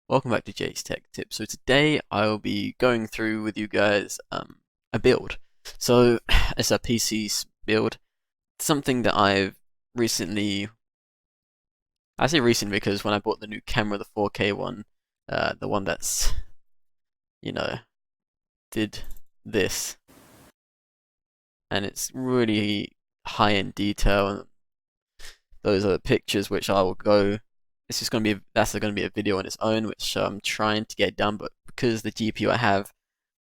Welcome back to Jay's Tech Tips. So today I will be going through with you guys a build. So it's a PC build, something that I've recently, I say recent because when I bought the new camera, the 4K one, the one that's, you know, did this, and it's really high in detail, and those are the pictures which I will go. It's just gonna be that's gonna be a video on its own, which I'm trying to get done, but because the GPU I have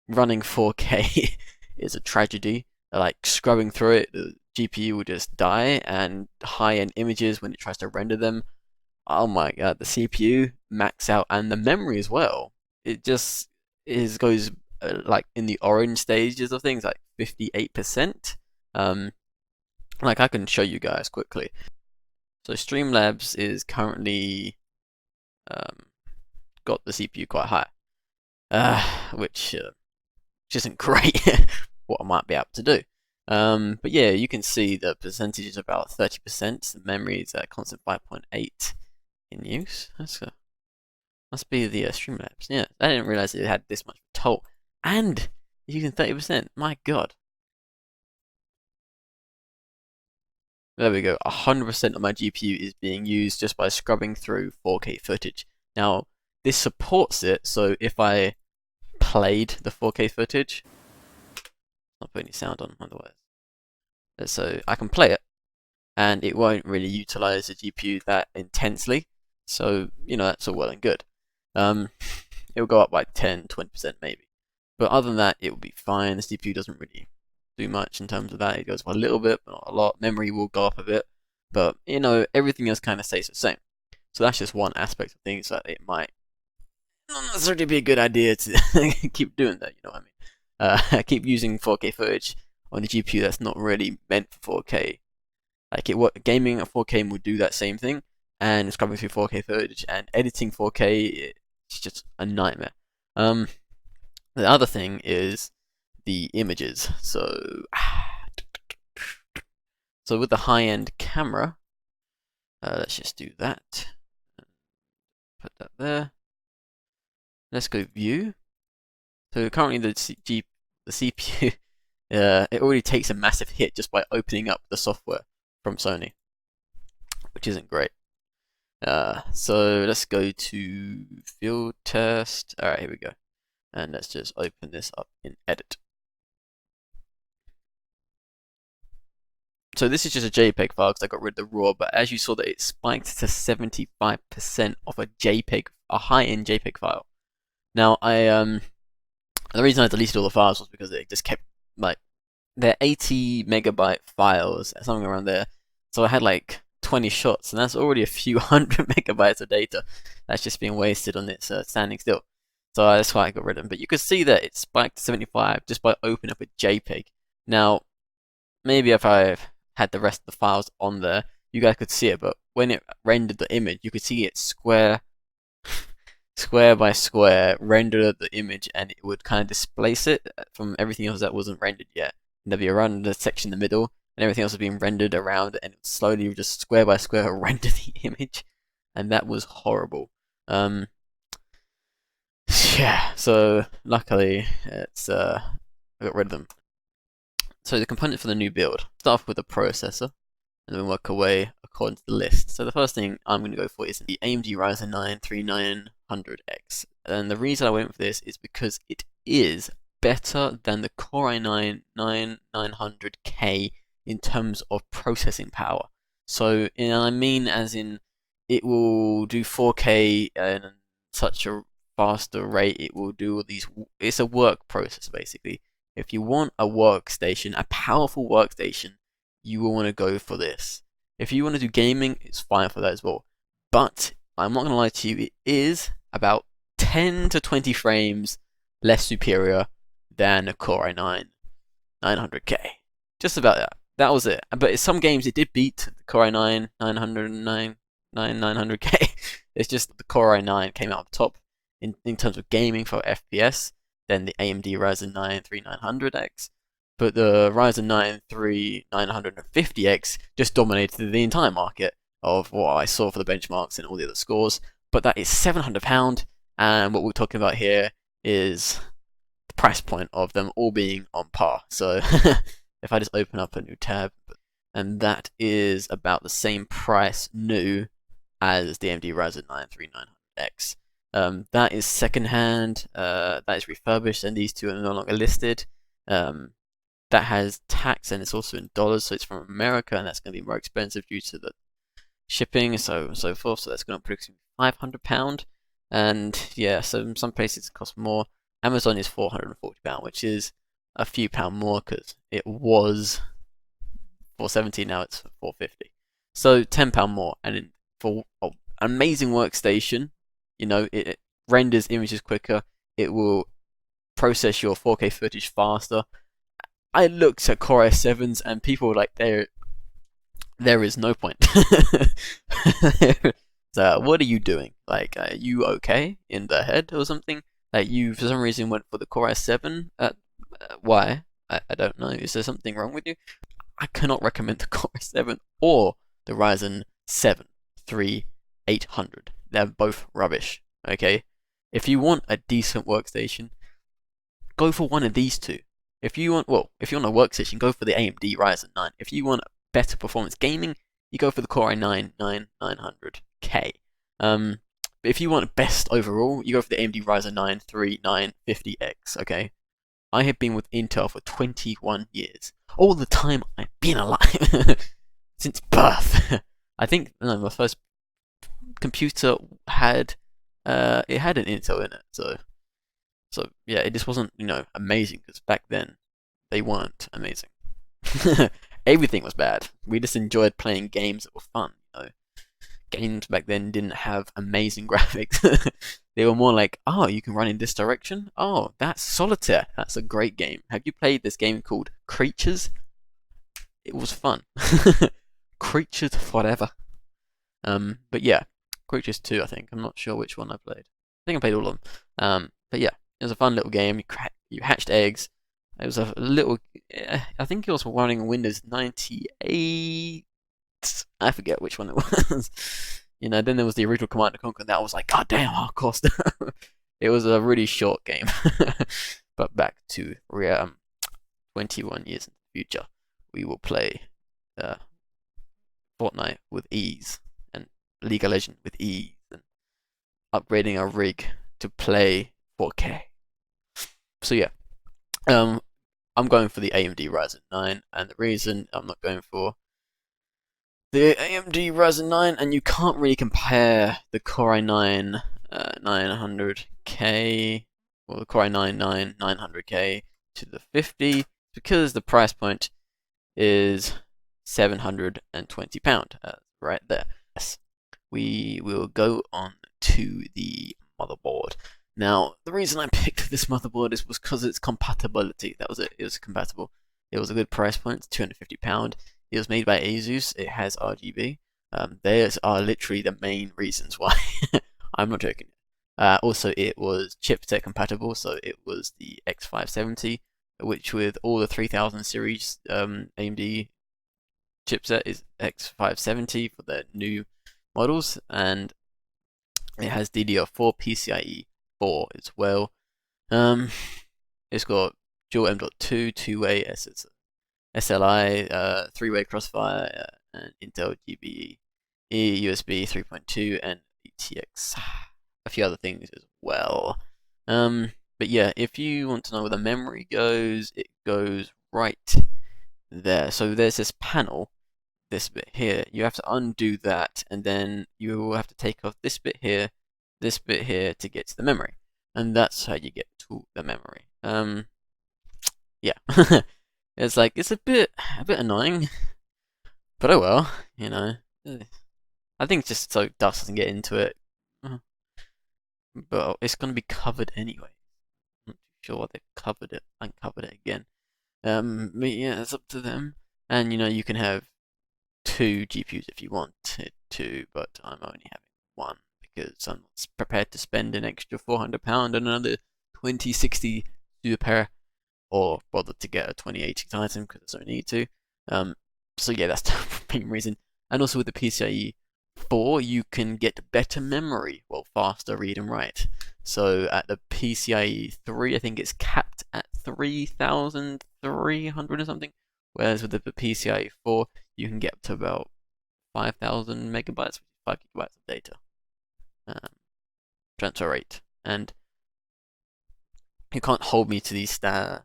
running 4K is a tragedy. Like scrubbing through it, the GPU will just die, and high-end images when it tries to render them, oh my god, the CPU max out, and the memory as well. It just goes like in the orange stages of things, like 58%. Um, like I can show you guys quickly. So Streamlabs is currently um, got the CPU quite high, which isn't great. What I might be able to do. But yeah, you can see the percentage is about 30%. The memory is at constant 5.8 in use. Must be the Streamlabs. Yeah, I didn't realize it had this much toll. And using 30%. My god. There we go. 100% of my GPU is being used just by scrubbing through 4K footage. Now, this supports it, so if I played the 4K footage, not put any sound on otherwise. So I can play it, and it won't really utilize the GPU that intensely. So, that's all well and good. It will go up by 10, 20% maybe. But other than that, it will be fine. The CPU doesn't really do much in terms of that. It goes up a little bit, but not a lot. Memory will go up a bit. But, everything else kind of stays the same. So that's just one aspect of things that it might not necessarily be a good idea to keep doing that, you know what I mean? Keep using 4K footage on the GPU that's not really meant for 4K. Like gaming at 4K would do that same thing, and scrubbing through 4K footage and editing 4K, it's just a nightmare. The other thing is the images. So with the high-end camera, let's just do that. Put that there. Let's go view. So currently the CPU, it already takes a massive hit just by opening up the software from Sony, which isn't great. So let's go to field test. Alright, here we go. And let's just open this up in edit. So this is just a JPEG file because I got rid of the RAW, but as you saw that it spiked to 75% of a JPEG, a high-end JPEG file. Now the reason I deleted all the files was because it just kept like they're 80 megabyte files, something around there. So I had like 20 shots, and that's already a few hundred megabytes of data that's just being wasted on it standing still. So that's why I got rid of them. But you could see that it spiked to 75 just by opening up a JPEG. Now, maybe if I had the rest of the files on there, you guys could see it. But when it rendered the image, you could see it square by square render the image, and it would kind of displace it from everything else that wasn't rendered yet. And there'd be a render section in the middle, and everything else was being rendered around it, and it would slowly just square by square render the image, and that was horrible. Yeah, so luckily it's I got rid of them. So the components for the new build, start off with the processor, and then work away according to the list. So the first thing I'm going to go for is the AMD Ryzen 9 3900X. And the reason I went for this is because it is better than the Core i9 9900K in terms of processing power. So I mean as in it will do 4K at such a faster rate, it will do all these, it's a work processor basically. If you want a workstation, a powerful workstation, you will want to go for this. If you want to do gaming, it's fine for that as well. But I'm not going to lie to you, it is about 10 to 20 frames less superior than a Core i9 900K. Just about that. That was it. But in some games, it did beat the Core i9 900K. It's just the Core i9 came out on top in terms of gaming for FPS than the AMD Ryzen 9 3900X. But the Ryzen 9 3950X just dominated the entire market of what I saw for the benchmarks and all the other scores. But that is £700, And what we're talking about here is the price point of them all being on par. So if I just open up a new tab, and that is about the same price new as the AMD Ryzen 9 3900X. That is secondhand, that is refurbished, and these two are no longer listed. That has tax, and it's also in dollars, so it's from America, and that's going to be more expensive due to the shipping, so forth. So that's going to produce £500, and yeah, so in some places it costs more. Amazon is £440, which is a few pound more because it was £470, now it's £450. So £10 more, and for an amazing workstation, it renders images quicker. It will process your 4K footage faster. I looked at Core i7s, and people were like, there is no point. So what are you doing? Like, are you okay in the head or something? Like, you for some reason went for the Core i7. Why? I don't know. Is there something wrong with you? I cannot recommend the Core i7 or the Ryzen 7 3800. They're both rubbish. Okay, if you want a decent workstation, go for one of these two. If you want a workstation, go for the AMD Ryzen 9. If you want better performance gaming, you go for the Core i9 9900K. But if you want best overall, you go for the AMD Ryzen 9 3950X. Okay, I have been with Intel for 21 years. All the time I've been alive since birth. I think my first computer had an Intel in it, so yeah, it just wasn't amazing because back then they weren't amazing. Everything was bad. We just enjoyed playing games that were fun. Games back then didn't have amazing graphics. They were more like, oh, you can run in this direction. Oh, that's Solitaire. That's a great game. Have you played this game called Creatures? It was fun. Creatures forever. But yeah, Creatures 2, I think. I'm not sure which one I played. I think I played all of them. But yeah, it was a fun little game. You hatched eggs. It was a little. I think it was running Windows 98. I forget which one it was. Then there was the original Command & Conquer. And that was like, god damn, hardcore stuff. It was a really short game. But back to 21 years in the future, we will play Fortnite with ease, and League of Legends with ease, and upgrading our rig to play 4K. So yeah, I'm going for the AMD Ryzen 9, and the reason I'm not going for the AMD Ryzen 9, and you can't really compare the Core i9 900K or the Core i9 900K to the 50 because the price point is £720 right there. Yes, we will go on to the motherboard. Now, the reason I picked this motherboard was because its compatibility. That was it. It was compatible. It was a good price point, £250. It was made by Asus. It has RGB. Those are literally the main reasons why. I'm not joking. Also, it was chipset compatible, so it was the X570, which with all the 3000 series AMD chipset is X570 for the new models, and it has DDR4 PCIe 4 as well. It's got dual M.2, two-way SLI, three-way crossfire, and Intel GBE, USB 3.2, and ATX. A few other things as well. But yeah, if you want to know where the memory goes, it goes right there. So there's this panel, this bit here. You have to undo that, and then you will have to take off this bit here to get to the memory, and that's how you get to the memory. Yeah, it's a bit annoying, but oh well, I think it's just so dust doesn't get into it. But it's gonna be covered anyway. I'm not too sure they've uncovered it again. But yeah, it's up to them. And you can have 2 GPUs if you wanted to, but I'm only having one because I'm not prepared to spend an extra £400 on another 2060 Super, or bother to get a 2080 Titan because I don't need to. So yeah, that's the main reason. And also with the PCIe 4, you can get better memory, well, faster read and write. So at the PCIe 3, I think it's capped at 3,300 or something. Whereas with the PCIe 4, you can get up to about 5,000 megabytes, 5 gigabytes of data transfer rate. And you can't hold me to these stats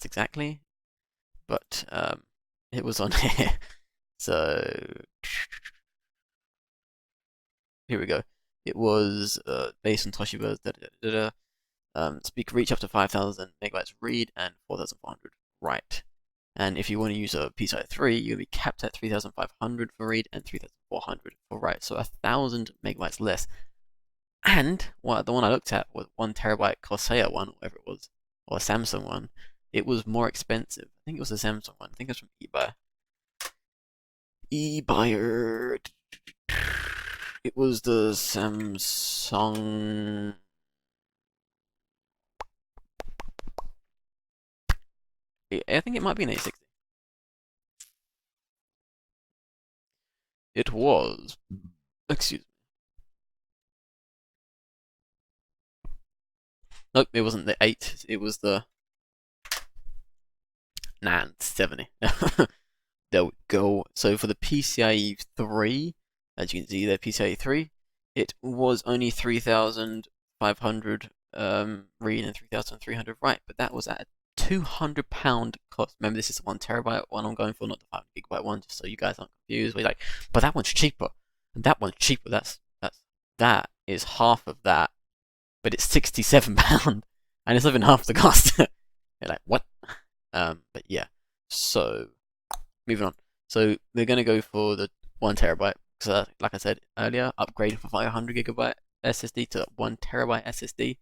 exactly, but it was on here. So here we go. It was based on Toshiba's speed reach up to 5,000 megabytes read and 4,400 write. And if you want to use a PCIe 3, you'll be capped at 3,500 for read and 3,400 for write, so 1,000 megabytes less. And the one I looked at was 1 terabyte Corsair one, whatever it was, or a Samsung one. It was more expensive. I think it was a Samsung one. I think it was from eBuyer. eBuyer. It was the Samsung. I think it might be an A60. It was. Excuse me. Nope, it wasn't the 8. It was the. Nah, 70. There we go. So for the PCIe 3, as you can see there, PCIe 3, it was only 3,500 read and 3,300 write, but that was at a £200 cost. Remember, this is the 1 terabyte one I'm going for, not the 5 gigabyte one, just so you guys aren't confused. We're like, but that one's cheaper, and that one's cheaper. That is half of that, but it's £67, and it's even half the cost. You're like, what? But yeah. So moving on. So we're gonna go for the 1 terabyte. So like I said earlier, upgrading from 500 gigabyte SSD to 1 terabyte SSD.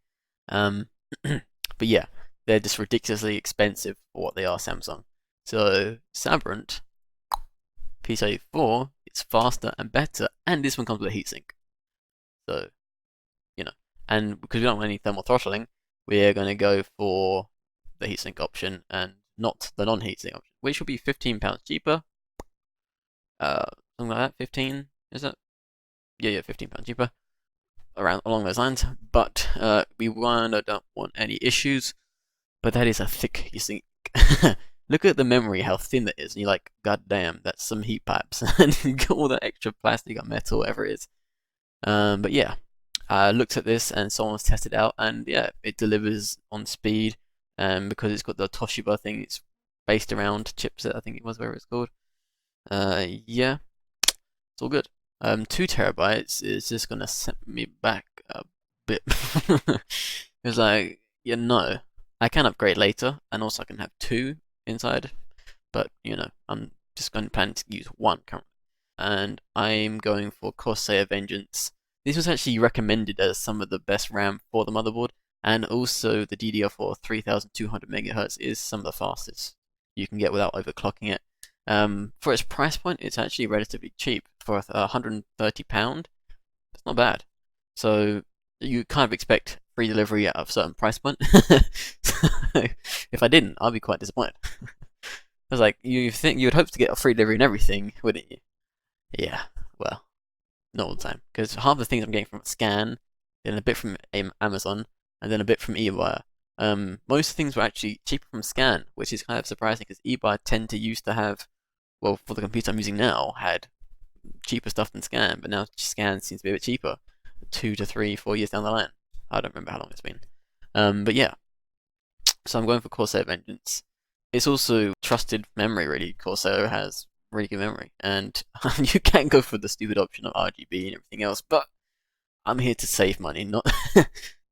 But yeah, they're just ridiculously expensive for what they are, Samsung. So Sabrent PCIe 4, it's faster and better, and this one comes with a heatsink. So, and because we don't want any thermal throttling, we're gonna go for the heatsink option and not the non-heatsink option, which will be £15 cheaper. Something like that. 15, is it? Yeah, £15 cheaper. Along those lines. But we don't want any issues. But that is a thick heatsink. Look at the memory, how thin that is, and you're like, god damn, that's some heat pipes, and you got all that extra plastic or metal, whatever it is. But yeah, I looked at this and someone's tested it out, and yeah, it delivers on speed. Because it's got the Toshiba thing, it's based around chipset, I think it was, whatever it's called. Yeah, it's all good. 2 terabytes is just gonna set me back a bit. It's like, no, I can upgrade later, and also I can have 2 inside, but I'm just going to plan to use 1 currently. And I'm going for Corsair Vengeance. This was actually recommended as some of the best RAM for the motherboard. And also the DDR4 3200 MHz is some of the fastest you can get without overclocking it. For its price point, it's actually relatively cheap. For £130, it's not bad. So you kind of expect free delivery at a certain price point. So if I didn't, I'd be quite disappointed. I was like, you would hope to get a free delivery and everything, wouldn't you? Yeah, well, not all the time. Because half the things I'm getting from Scan, then a bit from Amazon, and then a bit from eBuyer. Most things were actually cheaper from Scan, which is kind of surprising because eBuyer tend to used to have, well, for the computer I'm using now, had cheaper stuff than Scan, but now Scan seems to be a bit cheaper, 2 to 3, 4 years down the line. I don't remember how long it's been. But yeah, so I'm going for Corsair Vengeance. It's also trusted memory, really. Corsair has really good memory, and you can go for the stupid option of RGB and everything else, but I'm here to save money, not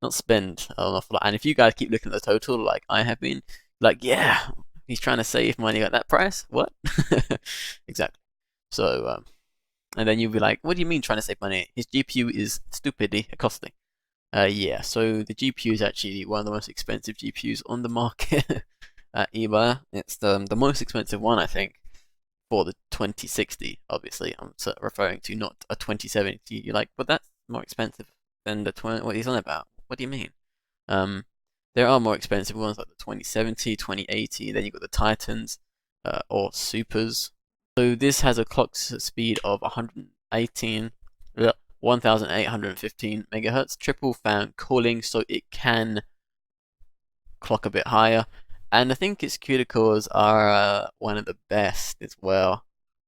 not spend an awful lot. And if you guys keep looking at the total, like I have been, like, yeah, he's trying to save money at that price? What? Exactly. So, and then you'll be like, what do you mean trying to save money? His GPU is stupidly costly. Yeah, so the GPU is actually one of the most expensive GPUs on the market at eBay. It's the most expensive one, I think, for the 2060, obviously. I'm referring to not a 2070. You're like, but that's more expensive than the 20. What he's on about? What do you mean? There are more expensive ones like the 2070, 2080. Then you've got the Titans or Supers. So this has a clock speed of 118. 1815 megahertz, triple fan cooling, so it can clock a bit higher. And I think its CUDA cores are one of the best as well.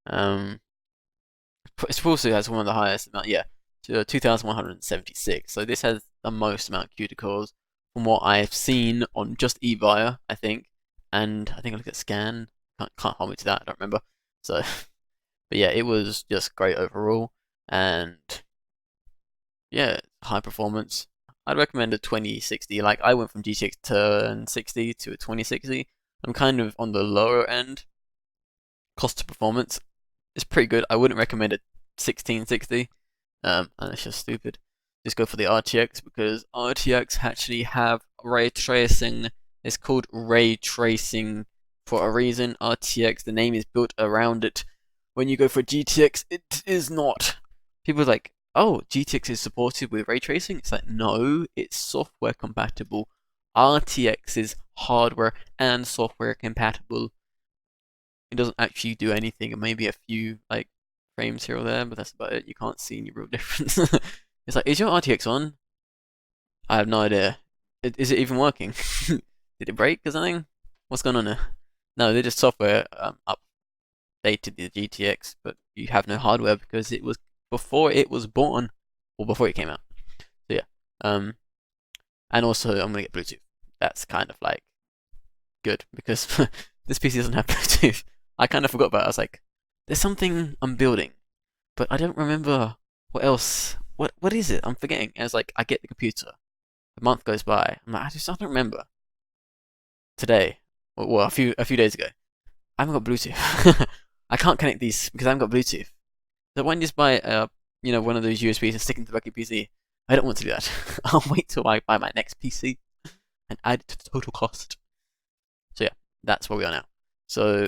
It also has one of the highest amount, yeah, to 2,176. So this has the most amount of CUDA cores from what I've seen on just eVia, I think. And I think I looked at Scan. Can't hold me to that. I don't remember. So, but yeah, it was just great overall, and yeah, high performance. I'd recommend a 2060. Like I went from GTX 1060 to a 2060. I'm kind of on the lower end. Cost to performance is pretty good. I wouldn't recommend a 1660. And it's just stupid. Just go for the RTX because RTX actually have ray tracing. It's called ray tracing for a reason. RTX, the name is built around it. When you go for GTX, it is not. People are like, oh, GTX is supported with ray tracing. It's like, no, it's software compatible. RTX is hardware and software compatible. It doesn't actually do anything, and maybe a few like frames here or there, but that's about it. You can't see any real difference. It's like, is your RTX on? I have no idea. Is it even working? Did it break or something? What's going on there? No, they're just software updated the GTX, but you have no hardware because it was before it was born, or before it came out. So yeah. And also I'm gonna get Bluetooth. That's kind of like good because this PC doesn't have Bluetooth. I kind of forgot about it. I was like, there's something I'm building, but I don't remember what else. What is it? I'm forgetting. And it's like I get the computer. A month goes by. I'm like, I don't remember. Today, well, a few days ago, I haven't got Bluetooth. I can't connect these because I haven't got Bluetooth. So why don't you just buy one of those USBs and stick into the back of your PC? I don't want to do that. I'll wait till I buy my next PC and add it to the total cost. So yeah, that's where we are now. So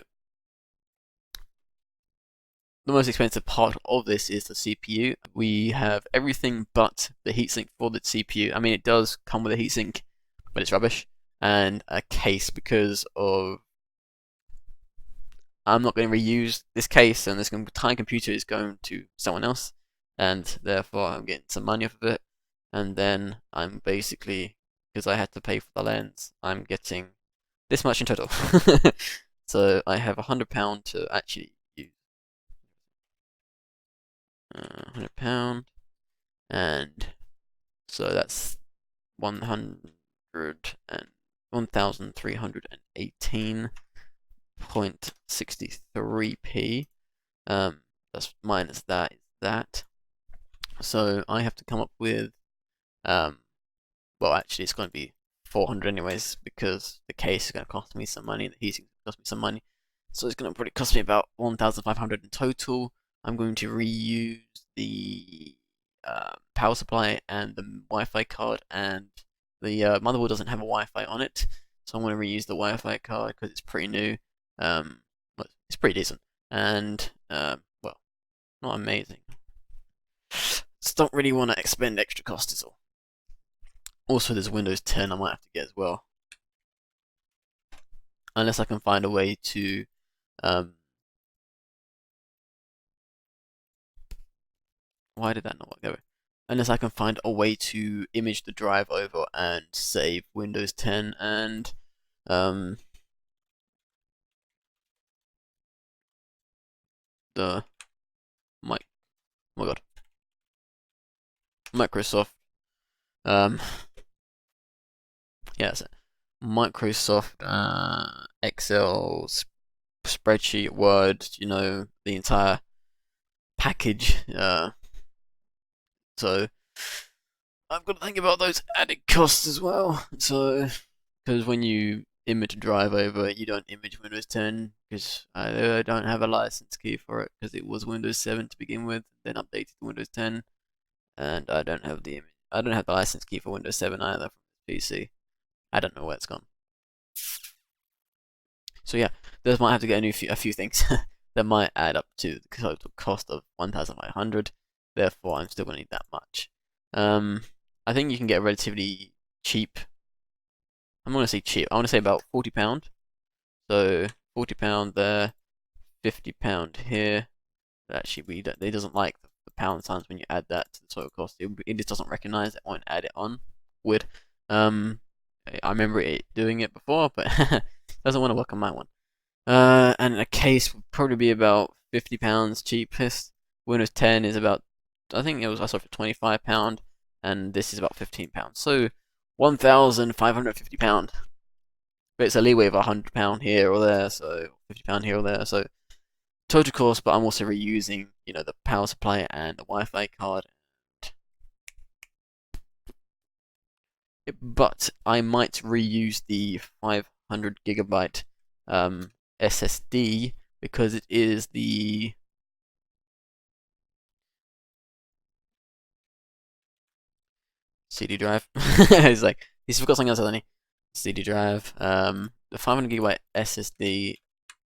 the most expensive part of this is the CPU. We have everything but the heatsink for the CPU. I mean, it does come with a heatsink, but it's rubbish. And a case because of I'm not going to reuse this case, and this entire computer is going to someone else, and therefore I'm getting some money off of it. And then I'm basically, because I had to pay for the lens, I'm getting this much in total. So I have £100 to actually use. £100, and so that's 1,318.63p. That's minus that is that. So I have to come up with well, actually it's going to be 400 anyways because the case is going to cost me some money, the heating cost me some money, so it's going to probably cost me about 1,500 in total. I'm going to reuse the power supply and the Wi-Fi card, and the motherboard doesn't have a Wi-Fi on it, so I'm going to reuse the Wi-Fi card because it's pretty new. It's pretty decent, and well, not amazing. Just don't really want to expend extra cost is all. Also, there's Windows 10 I might have to get as well, unless I can find a way to why did that not work? There we go. Unless I can find a way to image the drive over and save Windows 10 and the mic. Oh my god, Microsoft. Yeah, that's it. Microsoft Excel spreadsheet, Word. You know, the entire package. So I've got to think about those added costs as well. So, because when you image a drive over, you don't image Windows 10 because I don't have a license key for it because it was Windows 7 to begin with, then updated to Windows 10, and I don't have the license key for Windows 7 either from the PC. I don't know where it's gone. So yeah, those might have to get a few things that might add up to the total cost of 1,500. Therefore, I'm still going to need that much. I think you can get relatively cheap. I'm going to say cheap. I want to say about £40. So £40 there, £50 here. Actually, they doesn't like the pound signs when you add that to the total cost. It just doesn't recognize it, won't add it on. Weird. I remember it doing it before, but doesn't want to work on my one. And a case would probably be about £50 cheapest. Windows 10 is about, I think I saw it for £25, and this is about £15. So £1,550. But it's a leeway of £100 here or there, so £50 here or there. So total cost, but I'm also reusing, the power supply and the Wi-Fi card. But I might reuse the 500 GB SSD because it is the CD drive. He's like, he's forgot something else, hasn't he? CD drive. The 500 GB SSD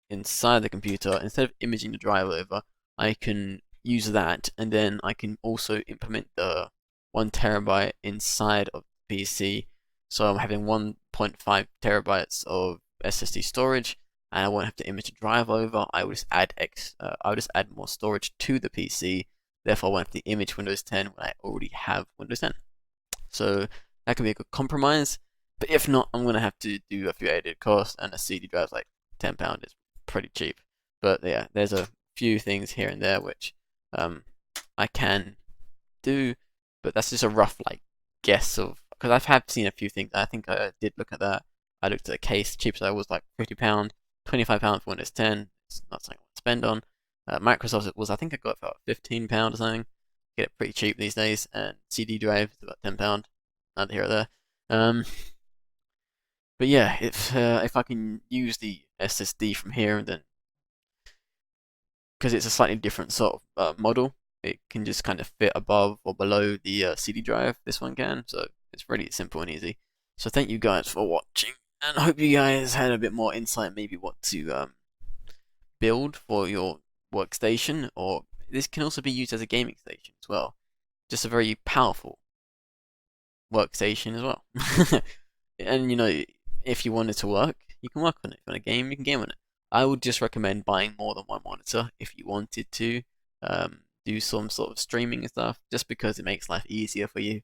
inside the computer, instead of imaging the drive over, I can use that, and then I can also implement the 1 TB inside of the PC. So I'm having 1.5 TB of SSD storage, and I won't have to image the drive over. I will just add more storage to the PC. Therefore, I won't have to image Windows 10 when I already have Windows 10. So that could be a good compromise. But if not, I'm gonna have to do a few added costs, and a CD drive like £10 is pretty cheap. But yeah, there's a few things here and there which I can do, but that's just a rough guess of, because I've seen a few things. I think I did look at that. I looked at the case. Cheapest I was like £50, £25 for Windows 10. It's not something I want to spend on. Microsoft I think I got it for about £15 or something. Get it pretty cheap these days, and CD drive is about £10. Neither here or there. But yeah, if I can use the SSD from here, then because it's a slightly different sort of model, it can just kind of fit above or below the CD drive. This one can, so it's really simple and easy. So thank you guys for watching, and I hope you guys had a bit more insight, maybe what to build for your workstation, or this can also be used as a gaming station as well. Just a very powerful workstation as well. And if you want it to work, you can work on it. If you want a game, you can game on it. I would just recommend buying more than one monitor if you wanted to do some sort of streaming and stuff, just because it makes life easier for you.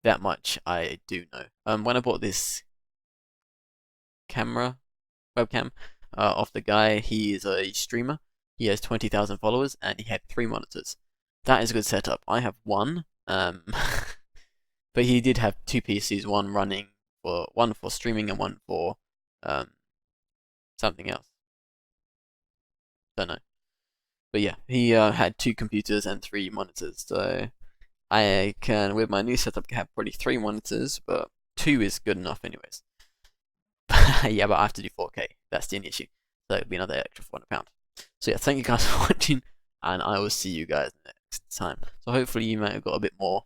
That much I do know. When I bought this webcam off the guy, he is a streamer. He has 20,000 followers, and he had 3 monitors. That is a good setup. I have one, but he did have 2 PCs, one for streaming and one for something else. Don't know. But yeah, he had 2 computers and 3 monitors. So I can, with my new setup, have probably 3 monitors, but 2 is good enough anyways. Yeah, but I have to do 4K. That's the only issue. So it would be another extra £400. So yeah, thank you guys for watching, and I will see you guys next time. So hopefully you might have got a bit more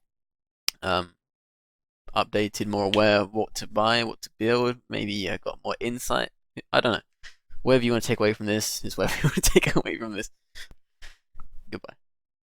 updated, more aware of what to buy, what to build. Maybe you got more insight. I don't know. Whatever you want to take away from this is whatever you want to take away from this. Goodbye.